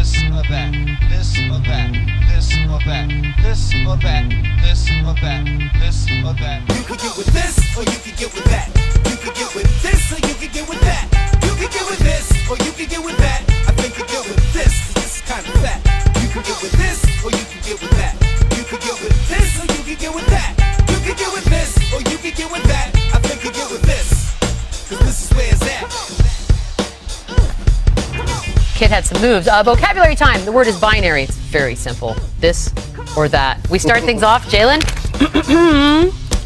this or that, this or that, this or that, this or that, this or that, this or that. You can get with this or you can get with that. You can get with this or you can get with that. You can get with this or you can get with that. I think you get with this, 'cause this is kind of fat. You can get with this or you can get with that. You can get with this or you can get with that. You can get with this or you can get with that. I think you get with this, 'cause this is where it's at. Kid had some moves. Vocabulary time. The word is binary. It's very simple. This or that. We start things off. Jalen?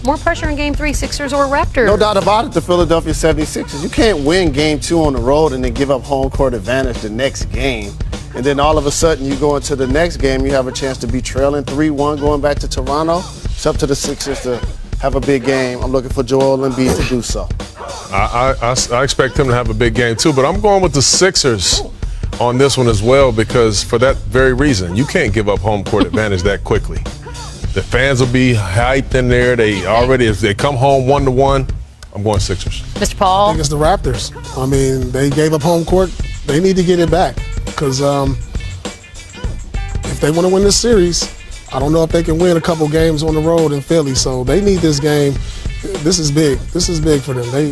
More pressure in Game 3, Sixers or Raptors? No doubt about it, the Philadelphia 76ers. You can't win Game 2 on the road and then give up home court advantage the next game. And then all of a sudden you go into the next game, you have a chance to be trailing 3-1 going back to Toronto. It's up to the Sixers to have a big game. I'm looking for Joel Embiid to do so. I expect him to have a big game too, but I'm going with the Sixers on this one as well, because for that very reason, you can't give up home court advantage that quickly. The fans will be hyped in there. If they come home 1-1, I'm going Sixers. Mr. Paul? I think it's the Raptors. I mean, they gave up home court. They need to get it back, because if they want to win this series, I don't know if they can win a couple games on the road in Philly. So they need this game. This is big. This is big for them. I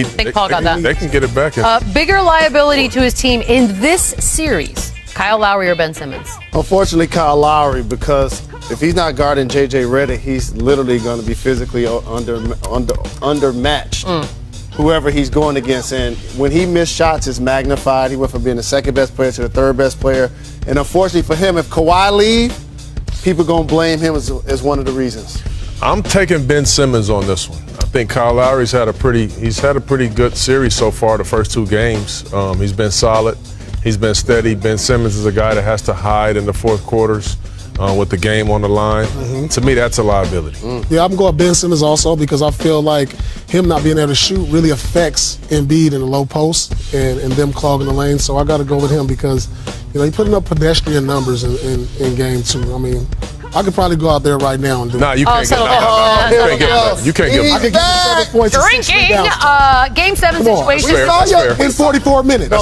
think Paul got that. They can get it back. Bigger liability to his team in this series, Kyle Lowry or Ben Simmons? Unfortunately, Kyle Lowry, because if he's not guarding J.J. Redick, he's literally going to be physically undermatched. Whoever he's going against. And when he missed shots, it's magnified. He went from being the second best player to the third best player. And unfortunately for him, if Kawhi leaves, people going to blame him as one of the reasons. I'm taking Ben Simmons on this one. I think Kyle Lowry's had a pretty good series so far, the first two games. He's been solid. He's been steady. Ben Simmons is a guy that has to hide in the fourth quarters with the game on the line. To me, that's a liability. Yeah, I'm going Ben Simmons also, because I feel like him not being able to shoot really affects Embiid in the low post and them clogging the lane. So I got to go with him because, he's putting up pedestrian numbers in Game 2. I mean, I could probably go out there right now and do it. Nah, you can't get that. You can't get I could give you 7 points. Drinking. Game 7 situation. We saw you in 44 minutes.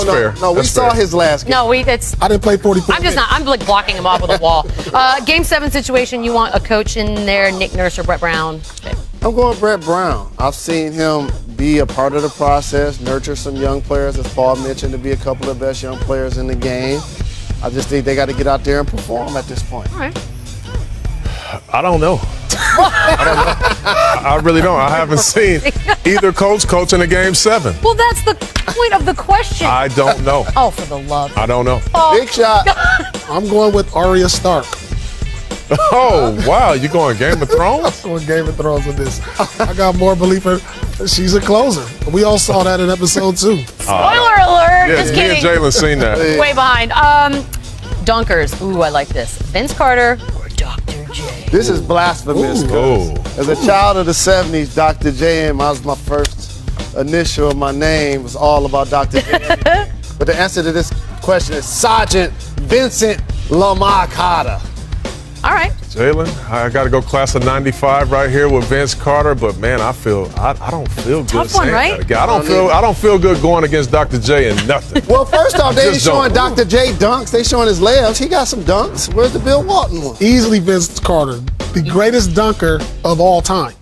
No, we saw his last game. No, I didn't play 44 minutes. I'm like blocking him off with a wall. Game 7 situation, you want a coach in there, Nick Nurse or Brett Brown? I'm going Brett Brown. I've seen him be a part of the process, nurture some young players, as Paul mentioned, to be a couple of the best young players in the game. I just think they got to get out there and perform at this point. All right. I don't know. I really don't. I haven't seen either coach in a Game 7. Well, that's the point of the question. I don't know. Oh, for the love. I don't know. Big shot. I'm going with Arya Stark. Oh, wow. You going Game of Thrones? I'm going Game of Thrones with this. I got more belief in she's a closer. We all saw that in episode 2. Spoiler alert. Yeah, Just me kidding. and Jalen seen that. Way behind. Dunkers. Ooh, I like this. Vince Carter or Dr. J? This is blasphemous. As a child of the 70s, Dr. J was my first initial of my name was all about Dr. J. But the answer to this question is Sergeant Vincent Lamar Carter. All right. Jalen, I got to go class of 95 right here with Vince Carter, but man, I don't feel good. Tough one, right? I don't feel good going against Dr. J and nothing. Well, first off, they ain't showing don't. Dr. J dunks. They showing his layups. He got some dunks. Where's the Bill Walton one? Easily Vince Carter, the greatest dunker of all time.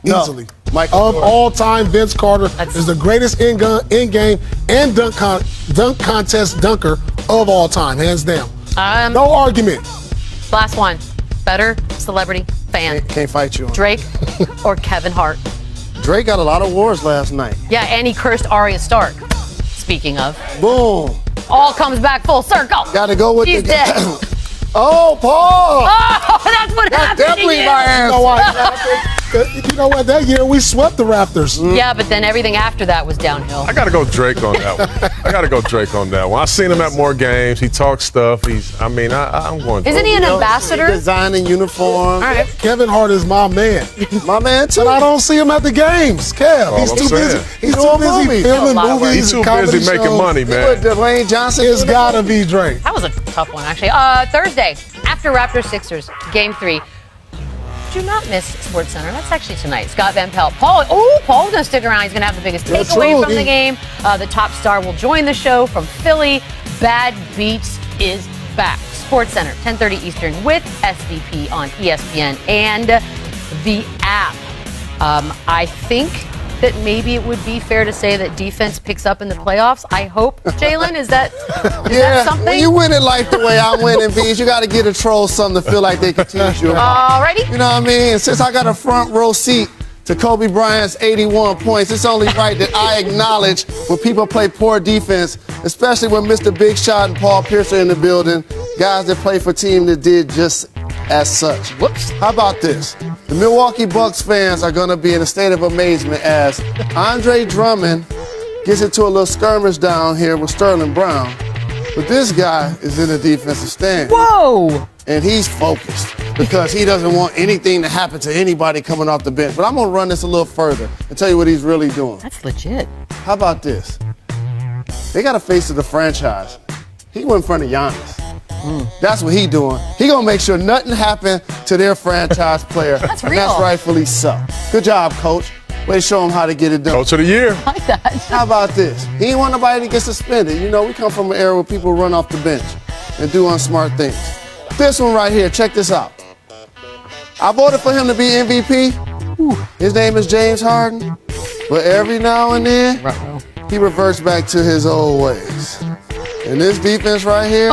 Easily. Michael of Jordan. all time, Vince Carter is the greatest in-game and dunk contest dunker of all time, hands down. No argument. Last one. Better celebrity fan. Can't fight you on Drake or Kevin Hart? Drake got a lot of awards last night. Yeah, and he cursed Arya Stark. Speaking of. Boom. All comes back full circle. Got to go with He's dead. Oh, Paul. Oh, that's what happened. Definitely my answer. You know what? That year we swept the Raptors. Yeah, but then everything after that was downhill. I got to go Drake on that one. I've seen him at more games. He talks stuff. I'm going. Isn't he an ambassador? Designing uniforms. All right. Kevin Hart is my man. My man too. But I don't see him at the games. Kev, he's too busy. He's too busy filming movies. He's too comedy busy making shows. money, man. Dwayne Johnson. It's gotta be Drake. That was a tough one, actually. Thursday, after Raptors Sixers, Game 3. Do not miss SportsCenter. That's actually tonight. Scott Van Pelt. Paul's going to stick around. He's going to have the biggest takeaway from the game. The top star will join the show from Philly. Bad Beats is back. SportsCenter, 10:30 Eastern with SDP on ESPN and the app. I think that maybe it would be fair to say that defense picks up in the playoffs. I hope, Jalen, is that something? When you win it like the way I win in Bees, you got to get a troll something to feel like they can tease you. Alrighty. You know what I mean? Since I got a front row seat to Kobe Bryant's 81 points, it's only right that I acknowledge when people play poor defense, especially when Mr. Big Shot and Paul Pierce are in the building, guys that play for teams that did just as such. Whoops. How about this? The Milwaukee Bucks fans are going to be in a state of amazement as Andre Drummond gets into a little skirmish down here with Sterling Brown. But this guy is in the defensive stand. Whoa! And he's focused because he doesn't want anything to happen to anybody coming off the bench. But I'm going to run this a little further and tell you what he's really doing. That's legit. How about this? They got a face of the franchise. He went in front of Giannis. That's what he doing. He gonna make sure nothing happened to their franchise player. That's and real. that's rightfully so. Good job, Coach. Way to show him how to get it done. Coach of the year. I like that. How about this? He ain't want nobody to get suspended. You know, we come from an era where people run off the bench and do unsmart things. This one right here, check this out. I voted for him to be MVP. His name is James Harden. But every now and then, he reverts back to his old ways. And this defense right here,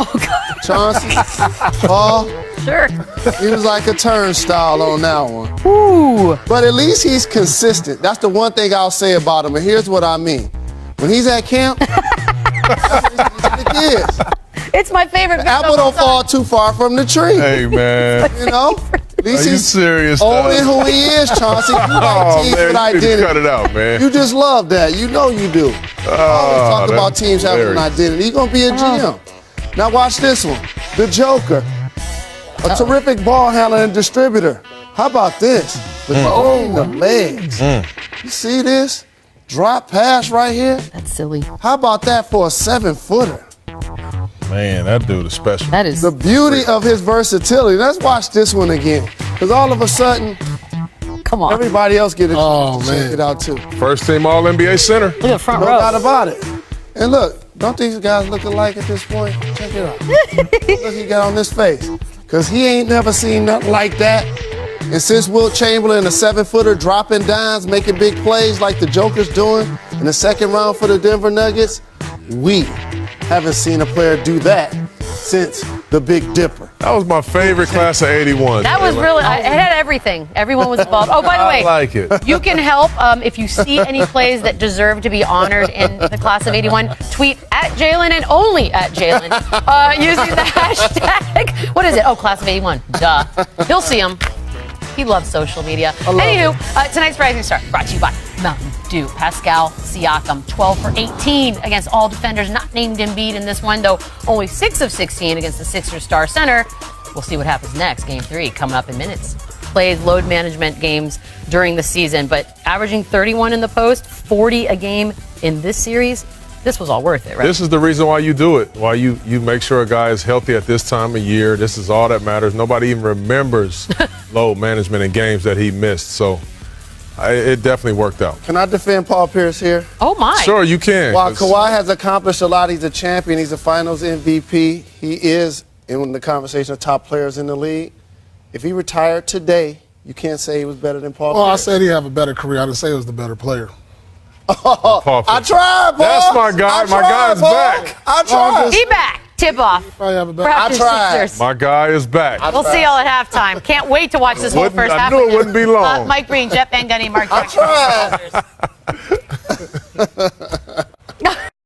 Chauncey, Paul, Sure. he was like a turnstile on that one. Ooh. But at least he's consistent. That's the one thing I'll say about him. And here's what I mean. When he's at camp, it is. It's my favorite. The apple don't fall too far from the tree. Hey, man. You know? At least Are you he's serious? owning who he is, Chauncey. You like teams with you need to identity. cut it out, man. You just love that. You know you do. Always talk about teams having an identity. He's going to be a GM. Now watch this one. The Joker. A terrific ball handler and distributor. How about this? Between the legs. You see this? Drop pass right here. That's silly. How about that for a 7-footer? Man, that dude is special. That is The beauty of his versatility. Let's watch this one again. Because all of a sudden, come on. everybody else get a Oh, chance to check man. it out too. First team All-NBA center. Look at the front No row. doubt about it. And look, don't these guys look alike at this point? Check it out. Look he got on this face. Because he ain't never seen nothing like that. And since Wilt Chamberlain, a 7-footer, dropping dimes, making big plays like the Joker's doing in the second round for the Denver Nuggets, we haven't seen a player do that since the Big Dipper. That was my favorite class of 81. That was really, it had everything. Everyone was involved. Oh, by the way, I like it. you can help if you see any plays that deserve to be honored in the class of 81. Tweet at Jalen and only at Jalen using the hashtag. What is it? Oh, class of 81. Duh. He'll see them. He loves social media. Anywho, tonight's Rising Star brought to you by Mountain Dew. Pascal Siakam, 12 for 18 against all defenders, not named Embiid in this one, though only 6 of 16 against the Sixers star center. We'll see what happens next. Game 3 coming up in minutes. Plays load management games during the season, but averaging 31 in the post, 40 a game in this series. This was all worth it, right? This is the reason why you do it, why you make sure a guy is healthy at this time of year. This is all that matters. Nobody even remembers load management in games that he missed. So it definitely worked out. Can I defend Paul Pierce here? Oh, my. Sure, you can. While Kawhi has accomplished a lot, he's a champion, he's a finals MVP, he is in the conversation of top players in the league. If he retired today, you can't say he was better than Paul Well, I Pierce. said he'd have a better career. I didn't say he was the better player. Paul I Pierce. tried, Paul. That's my guy. My guy is Paul. back. I tried. He back. Tip off. Probably have a better. Raptors, tried. Sixers. My guy is back. We'll see y'all at halftime. Can't wait to watch this whole first I half. knew it again. wouldn't be long. Mike Breen, Jeff Van Gundy, Mark I Jackson. tried.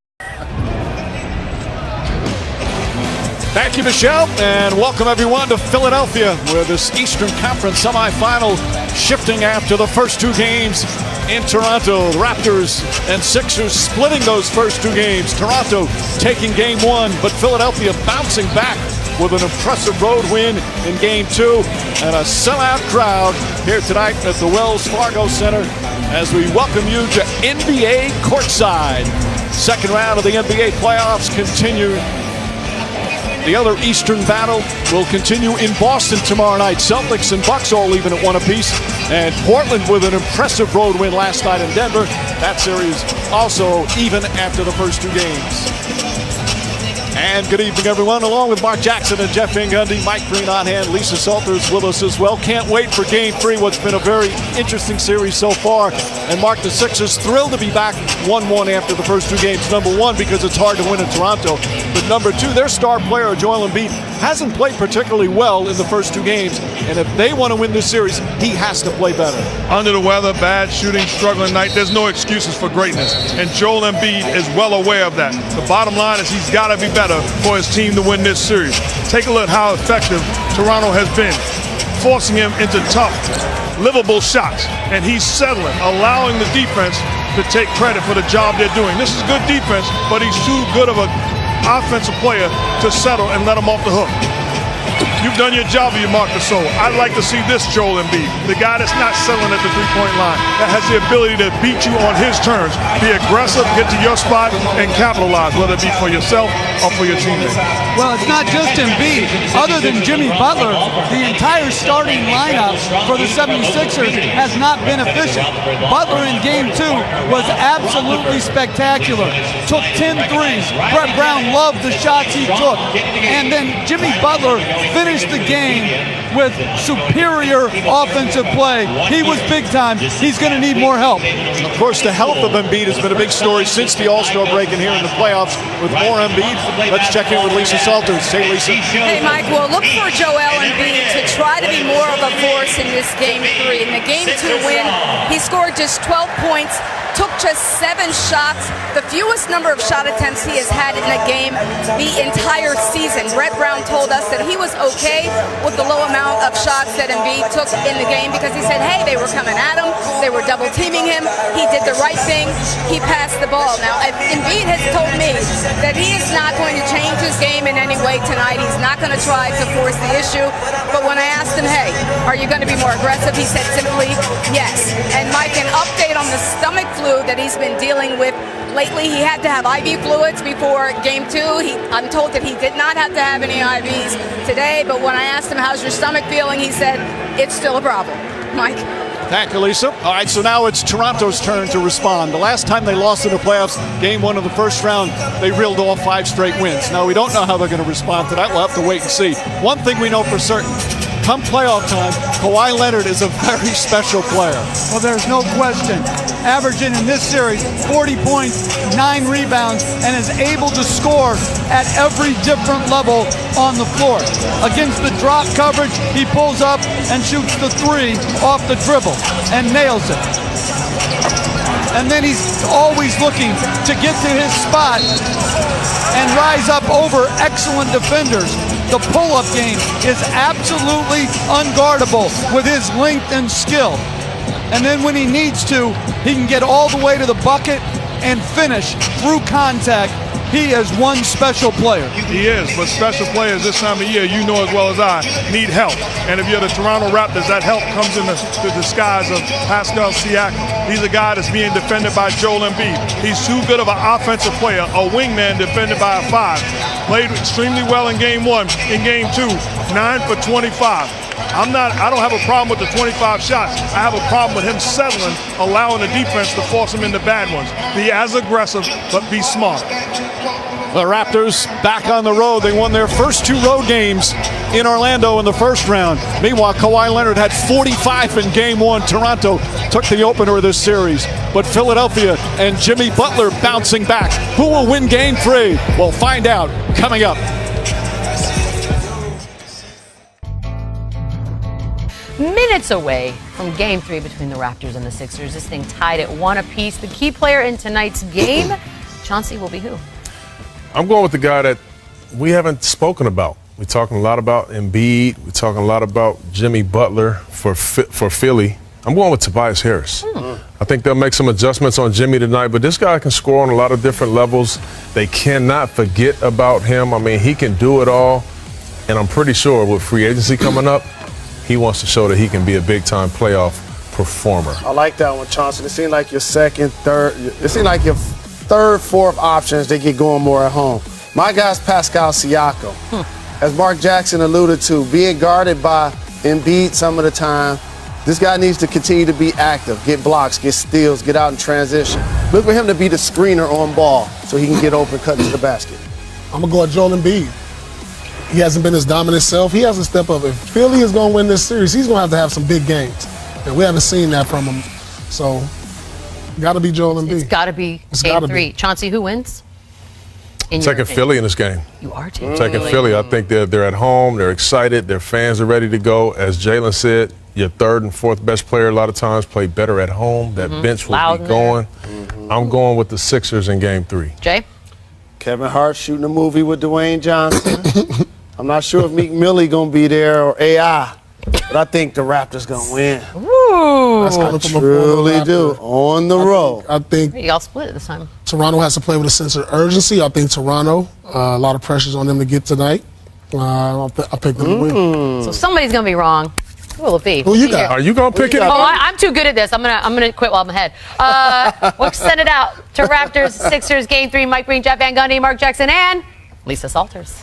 Thank you, Michelle, and welcome everyone to Philadelphia, where this Eastern Conference semifinal shifting after the first 2 games in Toronto. The Raptors and Sixers splitting those first 2 games. Toronto taking game 1, but Philadelphia bouncing back with an impressive road win in game 2 and a sellout crowd here tonight at the Wells Fargo Center as we welcome you to NBA Courtside. Second round of the NBA playoffs continue. The other Eastern battle will continue in Boston tomorrow night. Celtics and Bucks all even at 1 apiece. And Portland with an impressive road win last night in Denver. That series also even after the first 2 games. And good evening, everyone. Along with Mark Jackson and Jeff Van Gundy, Mike Green on hand, Lisa Salters with us as well. Can't wait for Game 3, what's been a very interesting series so far. And Mark, the Sixers thrilled to be back 1-1 after the first 2 games. Number 1, because it's hard to win in Toronto. But number 2, their star player, Joel Embiid, hasn't played particularly well in the first 2 games. And if they want to win this series, he has to play better. Under the weather, bad shooting, struggling night, there's no excuses for greatness. And Joel Embiid is well aware of that. The bottom line is he's got to be better for his team to win this series. Take a look at how effective Toronto has been, forcing him into tough, livable shots. And he's settling, allowing the defense to take credit for the job they're doing. This is good defense, but he's too good of an offensive player to settle and let him off the hook. You've done your job, you Marc Gasol. I'd like to see this Joel Embiid, the guy that's not settling at the three-point line, that has the ability to beat you on his terms, be aggressive, get to your spot, and capitalize, whether it be for yourself or for your teammates. Well, it's not just Embiid. Other than Jimmy Butler, the entire starting lineup for the 76ers has not been efficient. Butler in Game 2 was absolutely spectacular. Took 10 threes. Brett Brown loved the shots he took. And then Jimmy Butler finished the game with superior offensive play. He was big time. He's going to need more help. Of course, the health of Embiid has been a big story since the All-Star break and here in the playoffs. With more Embiid, let's check in with Lisa Salters. Hey, Lisa. Hey, Mike. Well, look for Joel Embiid to try to be more of a force in this Game 3. In the Game 2 win, he scored just 12 points, took just 7 shots, the fewest number of shot attempts he has had in a game the entire season. Brett Brown told us that he was okay with the low amount of shots that Embiid took in the game because he said, hey, they were coming at him, they were double teaming him, he did the right thing, he passed the ball. Now, Embiid has told me that he is not going to change his game in any way tonight. He's not going to try to force the issue. But when I asked him, hey, are you going to be more aggressive, he said simply, yes. And Mike, an update on the stomach flu that he's been dealing with lately. He had to have IV fluids before Game 2. I'm told that he did not have to have any IVs today, but when I asked him, how's your stomach feeling, he said, it's still a problem. Mike? Thank you, Lisa. All right, so now it's Toronto's turn to respond. The last time they lost in the playoffs, Game 1 of the first round, they reeled off 5 straight wins. Now, we don't know how they're going to respond to that. We'll have to wait and see. One thing we know for certain, come playoff time, Kawhi Leonard is a very special player. Well, there's no question. Averaging in this series 40 points, 9 rebounds, and is able to score at every different level on the floor. Against the drop coverage, he pulls up and shoots the 3 off the dribble and nails it. And then he's always looking to get to his spot and rise up over excellent defenders. The pull-up game is absolutely unguardable with his length and skill. And then when he needs to, he can get all the way to the bucket and finish through contact. He is one special player. He is, but special players this time of year, you know as well as I, need help. And if you're the Toronto Raptors, that help comes in the disguise of Pascal Siakam. He's a guy that's being defended by Joel Embiid. He's too good of an offensive player, a wingman defended by a 5. Played extremely well in Game 1. In Game 2, 9 for 25. I don't have a problem with the 25 shots. I have a problem with him settling, allowing the defense to force him into bad ones. Be as aggressive, but be smart. The Raptors back on the road. They won their first 2 road games in Orlando in the first round. Meanwhile, Kawhi Leonard had 45 in Game 1. Toronto took the opener of this series. But Philadelphia and Jimmy Butler bouncing back. Who will win Game 3? We'll find out coming up. Minutes away from Game 3 between the Raptors and the Sixers. This thing tied at 1 apiece. The key player in tonight's game, Chauncey, will be who? I'm going with the guy that we haven't spoken about. We're talking a lot about Embiid. We're talking a lot about Jimmy Butler for Philly. I'm going with Tobias Harris. I think they'll make some adjustments on Jimmy tonight, but this guy can score on a lot of different levels. They cannot forget about him. I mean, he can do it all, and I'm pretty sure with free agency coming up, he wants to show that he can be a big-time playoff performer. I like that one, Chauncey. It seems like your second, third, it seems like your third, fourth options, they get going more at home. My guy's Pascal Siakam. As Mark Jackson alluded to, being guarded by Embiid some of the time, this guy needs to continue to be active, get blocks, get steals, get out in transition. Look for him to be the screener on ball so he can get open, cut to the basket. I'm going to go with Joel Embiid. He hasn't been his dominant self. He has to step up. If Philly is going to win this series, he's going to have some big games. And we haven't seen that from him. So, got to be Joel Embiid. It's got to be game 3. Chauncey, who wins? I'm taking Philly in this game. You are taking I'm taking Philly. I think they're at home. They're excited. Their fans are ready to go. As Jalen said, your third and fourth best player a lot of times play better at home. That bench will be going. I'm going with the Sixers in game 3. Jay? Kevin Hart shooting a movie with Dwayne Johnson. I'm not sure if Meek Millie going to be there or AI, but I think the Raptors going to win. Ooh. I truly do. On the road. I think y'all split this time. Toronto has to play with a sense of urgency. I think Toronto, a lot of pressures on them to get tonight. I pick them to win. So somebody's going to be wrong. Who will it be? Who you got? Are you going to pick it? Oh, I'm too good at this. I'm gonna quit while I'm ahead. We'll send it out to Raptors, Sixers, Game 3. Mike Breen, Jeff Van Gundy, Mark Jackson, and Lisa Salters.